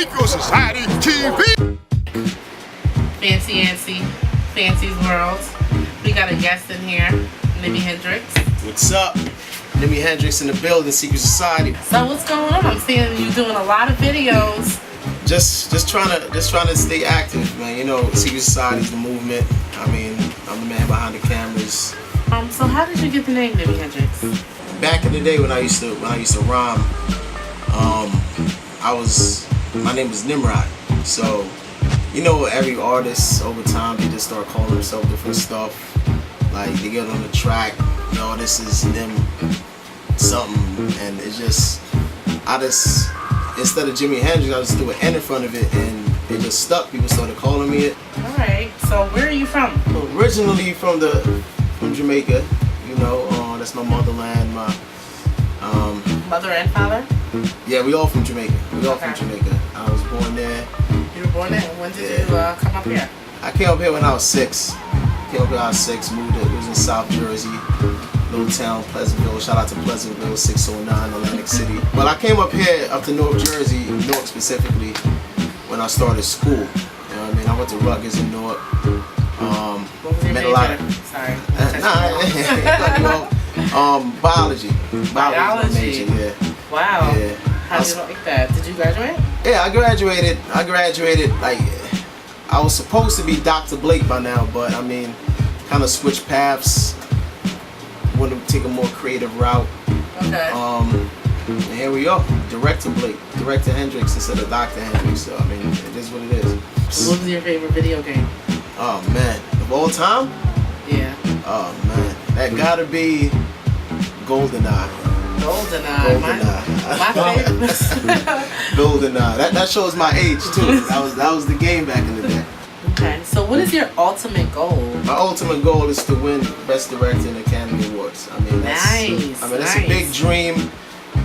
Secret Society TV. Fancy Ancy, Fancy's World. We got a guest in here, Nimi Hendrix. What's up? Nimi Hendrix in the building, Secret Society. So what's going on? I'm seeing you doing a lot of videos. Just trying to stay active, man. You know, Secret Society's the movement. I mean, I'm the man behind the cameras. So how did you get the name Nimi Hendrix? Back in the day when I used to rhyme, my name was Nimrod. So, you know, every artist over time they just start calling themselves different stuff. Like they get on the track, yo, this is Nim something, and it's just instead of Jimi Hendrix, I just threw an N in front of it, and it just stuck. People started calling me it. All right. So where are you from? Originally from Jamaica. You know, that's my motherland. My Mother and father? Yeah, we all from Jamaica. We all from Jamaica. I was born there. You were born there? When did you come up here? I came up here when I was 6. Moved it. It was in South Jersey, little town, Pleasantville. Shout out to Pleasantville, 609, Atlantic City. Well, I came up here, up to North Jersey, Newark specifically, when I started school. You know what I mean? I went to Rutgers in Newark. What was your met major? a lot of, Sorry. biology. Biology was my major, yeah. Wow. Yeah. How did you like that? Did you graduate? Yeah, I graduated like, I was supposed to be Dr. Blake by now, but I mean, kind of switched paths. Wanted to take a more creative route. Okay. And here we are, Director Blake, Director Hendrix instead of Dr. Hendrix. So I mean, it is what it is. What was your favorite video game? Oh man, of all time? Yeah. Oh man, that gotta be GoldenEye. GoldenEye. My favorite. GoldenEye. That shows my age too. That was the game back in the day. Okay. So what is your ultimate goal? My ultimate goal is to win Best Director in Academy Awards. I mean, it's a big dream.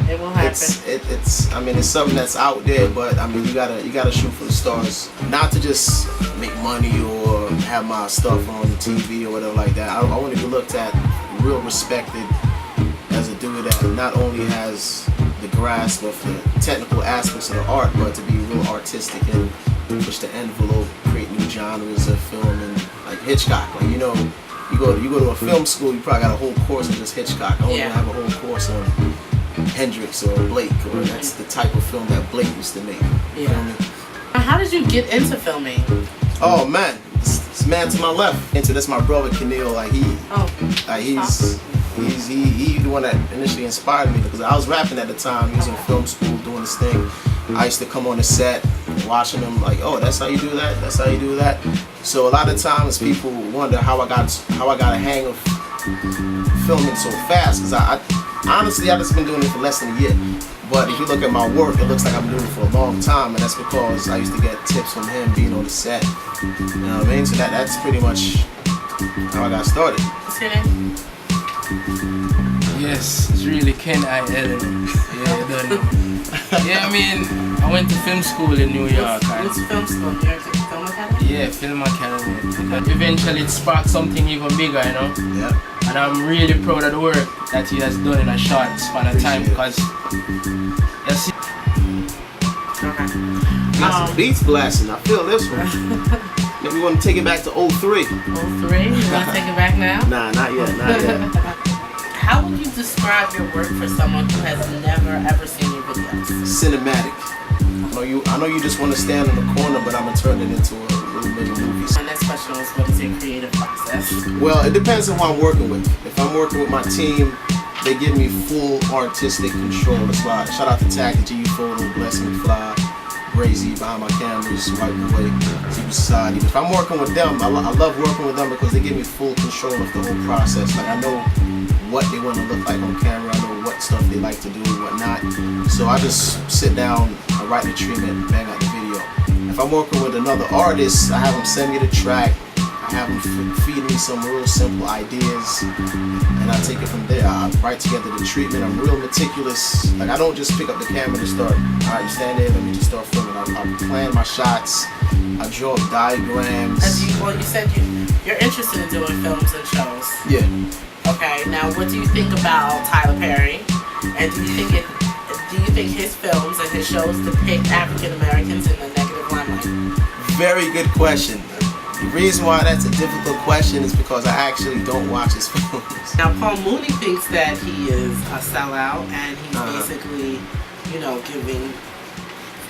It will happen. It's something that's out there, but I mean, you gotta shoot for the stars. Not to just make money or have my stuff on TV or whatever like that. I want to be looked at, real respected as a dude that not only has the grasp of the technical aspects of the art, but to be real artistic and push the envelope, create new genres of film, and like Hitchcock. Like, you know, you go to a film school, you probably got a whole course on just Hitchcock. I don't even have a whole course on Hendrix or Blake, or that's the type of film that Blake used to make. You feel me? How did you get into filming? Oh man, this man to my left. That's my brother Keneal. He's the one that initially inspired me, because I was rapping at the time. He was in film school doing this thing. I used to come on the set, watching him like, oh, that's how you do that. That's how you do that. So a lot of times people wonder how I got a hang of filming so fast, because I honestly just been doing it for less than a year. But if you look at my work, it looks like I've been doing it for a long time, and that's because I used to get tips from him being on the set. You know what I mean? So that's pretty much how I got started. What's your name? Yes, it's really Ken I.L. Yeah, you don't know. Yeah, I mean, I went to film school in New York. What's film school? New York Film Academy? Yeah, Film Academy. And eventually it sparked something even bigger, you know? Yeah. And I'm really proud of the work that he has done in a short span of time, because you see. Got some beats blasting. I feel this one. Maybe we want to take it back to 03. 03? You want to take it back now? Nah, not yet. How would you describe your work for someone who has never ever seen your videos? Cinematic. I know you just want to stand in the corner, but I'm gonna turn it into a little bit of movie. My next question was, what is your creative process? Well, it depends on who I'm working with. If I'm working with my team, they give me full artistic control. That's why shout out to Tag, G Photo, Bless McFly, Brazy behind my cameras, White Boy, Secret Society. But if I'm working with them, I love working with them because they give me full control of the whole process. Like, I know what they want to look like on camera, I know what stuff they like to do and whatnot. So I just sit down, I write the treatment, bang out the video. If I'm working with another artist, I have them send me the track, I have them feed me some real simple ideas, and I take it from there. I write together the treatment. I'm real meticulous. Like, I don't just pick up the camera and start, alright, you stand there, let me just start filming. I plan my shots, I draw up diagrams. You said you're interested in doing films and shows. Yeah. Okay, now what do you think about Tyler Perry? And do you think think his films and his shows depict African Americans in a negative limelight? Very good question. The reason why that's a difficult question is because I actually don't watch his films. Now, Paul Mooney thinks that he is a sellout, and he's basically, you know, giving,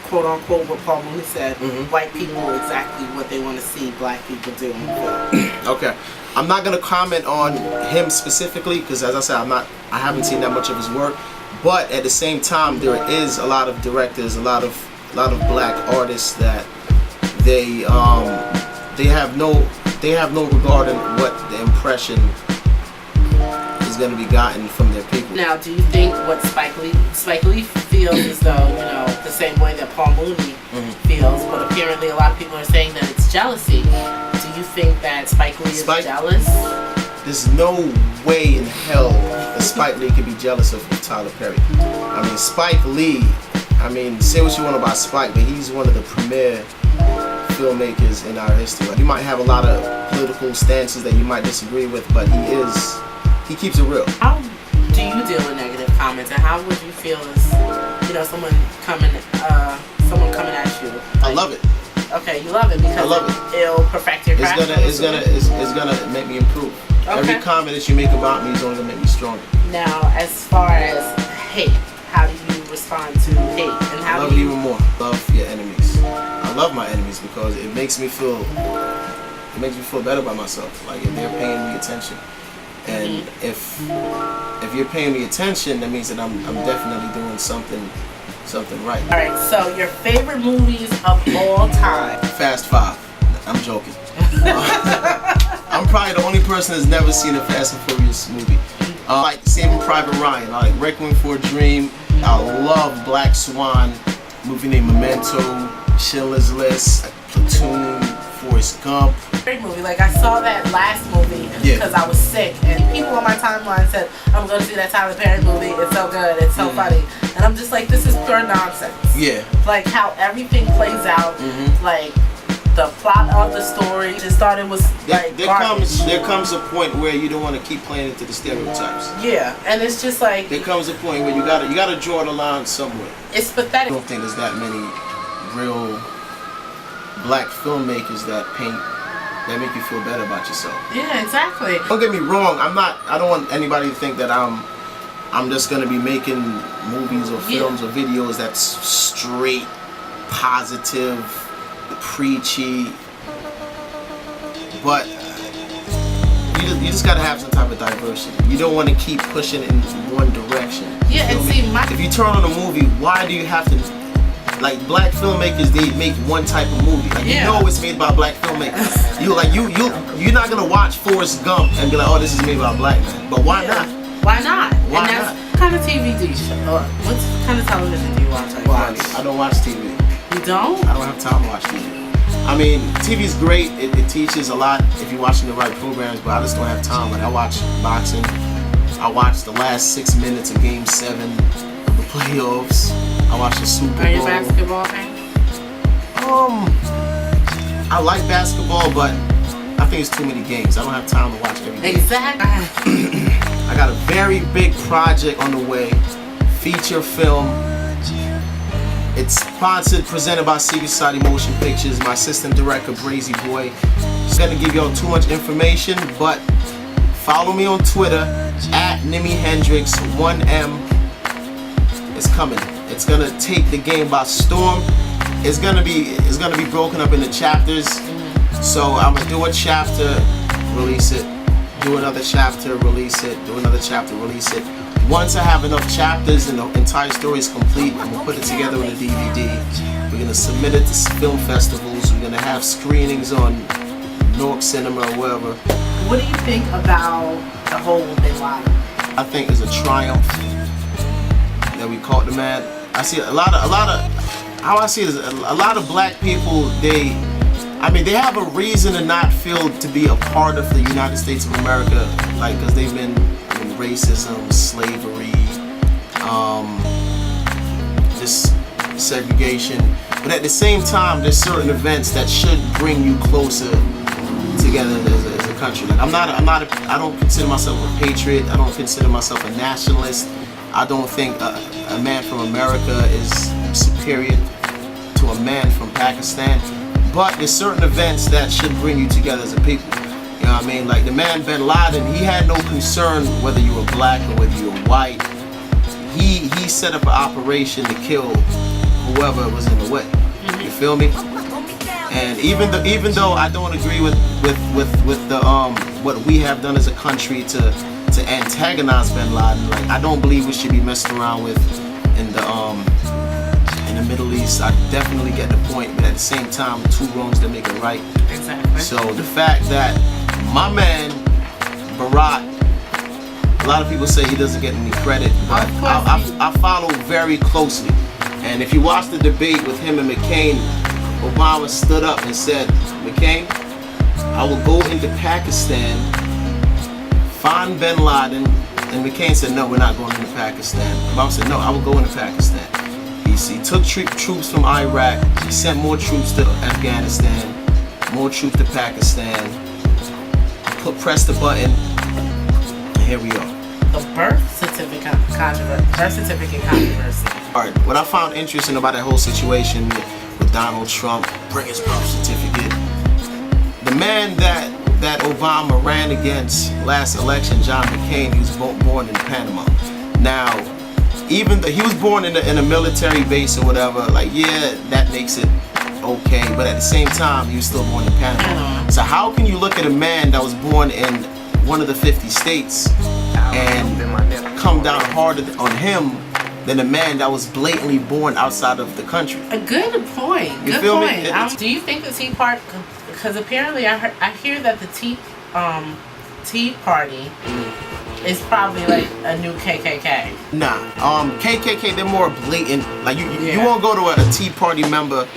quote unquote, what Paul Mooney said, white people exactly what they want to see black people do in film. Okay, I'm not gonna comment on him specifically because, as I said, I haven't seen that much of his work. But at the same time, there is a lot of directors, a lot of black artists that they have no regard in what the impression is going to be gotten from their people. Now, do you think what Spike Lee feels as though, you know, the same way that Paul Mooney feels, but apparently a lot of people are saying that it's jealousy. Do you think that Spike Lee is jealous? There's no way in hell that Spike Lee could be jealous of Tyler Perry. I mean, Spike Lee, I mean, say what you want about Spike, but he's one of the premier filmmakers in our history. Like, he might have a lot of political stances that you might disagree with, but he keeps it real. How do you deal with negative comments, and how would you feel as, you know, someone coming at you? Like, I love it. Okay, you love it because it'll perfect your craft. It's gonna make me improve. Okay. Every comment that you make about me is only gonna make me stronger. Now, as far as hate, how do you respond to hate, and how love it even more. Love your enemies. I love my enemies because it makes me feel better about myself. Like, if they're paying me attention, and if you're paying me attention, that means that I'm definitely doing something right. All right. So, your favorite movies of all time? Fast 5. I'm joking. I'm probably the only person that's never seen a Fast and Furious movie. Like Saving Private Ryan, I like Requiem for a Dream. I love Black Swan, movie named Memento, Schindler's List, Platoon, Forrest Gump. Great movie. Like, I saw that last movie because I was sick, and people on my timeline said, I'm going to see that Tyler Perry movie. It's so good. It's so funny. And I'm just like, this is pure nonsense. Yeah. Like, how everything plays out, like, the plot of the story just thought it was like there comes a point where you don't want to keep playing into the stereotypes. Yeah, and it's just like there comes a point where you gotta draw the line somewhere. It's pathetic. I don't think there's that many real black filmmakers that make you feel better about yourself. Yeah, exactly. Don't get me wrong. I don't want anybody to think that I'm just gonna be making movies or films or videos that's straight positive, preachy, but you just gotta have some type of diversity. You don't want to keep pushing it in one direction. Yeah, and see, if you turn on a movie, why do you have to? Like, black filmmakers, they make one type of movie. Like, you know it's made by black filmmakers. You're not gonna watch Forrest Gump and be like, oh, this is made by a black man. But why not? Why not? Why and that's what kind of TV do you what kind of television do you watch? I don't watch TV. You don't? I don't have time to watch TV. I mean, TV's great. It teaches a lot if you're watching the right programs, but I just don't have time. Like, I watch boxing. I watch the last 6 minutes of Game 7 of the playoffs. I watch the Super Bowl. Are you a basketball fan? I like basketball, but I think it's too many games. I don't have time to watch every game. Exactly. I got a very big project on the way. Feature film. It's sponsored, presented by Secret Society Motion Pictures. My assistant director, Brazy Boy. Just gonna give y'all too much information, but follow me on Twitter at Nimi Hendrix 1M. It's coming. It's gonna take the game by storm. It's gonna be broken up into chapters. So I'm gonna do a chapter, release it. Do another chapter, release it. Do another chapter, release it. Once I have enough chapters and the entire story is complete, I'm going to put it together with a DVD. We're going to submit it to film festivals. We're going to have screenings on Newark Cinema or wherever. What do you think about the whole Bin Laden? I think it's a triumph that we caught the man. I see a lot of how I see it is a lot of black people, they have a reason to not feel to be a part of the United States of America, like, because they've been racism, slavery, this segregation. But at the same time, there's certain events that should bring you closer together as a country. Like, I don't consider myself a patriot. I don't consider myself a nationalist. I don't think a man from America is superior to a man from Pakistan. But there's certain events that should bring you together as a people. You know what I mean? Like the man Bin Laden, he had no concern whether you were black or whether you were white. He set up an operation to kill whoever was in the way. You feel me? And even though I don't agree with the what we have done as a country to antagonize Bin Laden, like I don't believe we should be messing around with in the Middle East. I definitely get the point, but at the same time, two wrongs that make it right. Exactly. So the fact that my man Barack, a lot of people say he doesn't get any credit, but I follow very closely. And if you watch the debate with him and McCain, Obama stood up and said, McCain, I will go into Pakistan, find Bin Laden, and McCain said, no, we're not going into Pakistan. Obama said, no, I will go into Pakistan. He took troops from Iraq, he sent more troops to Afghanistan, more troops to Pakistan, pressed the button, and here we are. The birth certificate controversy. Alright, what I found interesting about that whole situation with Donald Trump, bring his birth certificate. The man that Obama ran against last election, John McCain, he was born in Panama. Now, even though he was born in a military base or whatever, like yeah, that makes it okay, but at the same time, he was still born in Panama. So how can you look at a man that was born in one of the 50 states and come down harder on him than a man that was blatantly born outside of the country? A good point. You Good feel me? point. Do you think the Tea Party? Because apparently I hear that the Tea Party is probably like a new KKK. Nah, KKK, they're more blatant. Like you won't go to a Tea Party member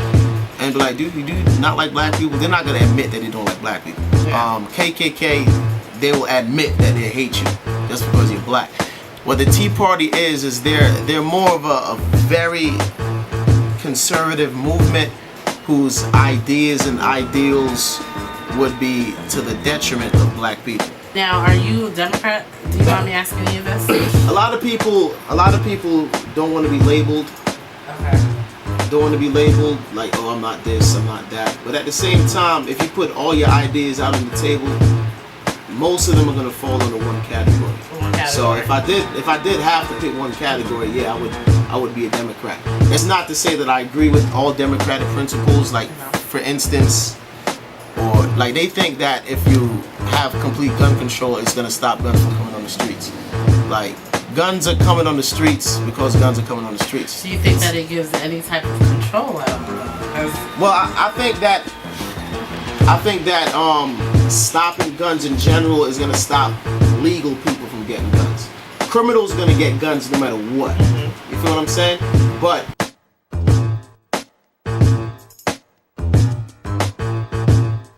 and be like, dude, you do not like black people. They're not gonna admit that they don't like black people. Yeah. KKK, they will admit that they hate you just because you're black. What the Tea Party is they're more of a very conservative movement whose ideas and ideals would be to the detriment of black people. Now, are you a Democrat? Do you want me asking any of this? A lot of people don't want to be labeled. Okay. Don't want to be labeled like, oh, I'm not this, I'm not that. But at the same time, if you put all your ideas out on the table, most of them are gonna fall into one category. So if I did have to pick one category, yeah, I would be a Democrat. It's not to say that I agree with all Democratic principles, like for instance, or like they think that if you have complete gun control, it's gonna stop guns from coming on the streets. Like guns are coming on the streets because guns are coming on the streets. Do you think that it gives any type of control at all? Well, I think that stopping guns in general is gonna stop legal people from getting guns. Criminals gonna get guns no matter what. You feel what I'm saying? But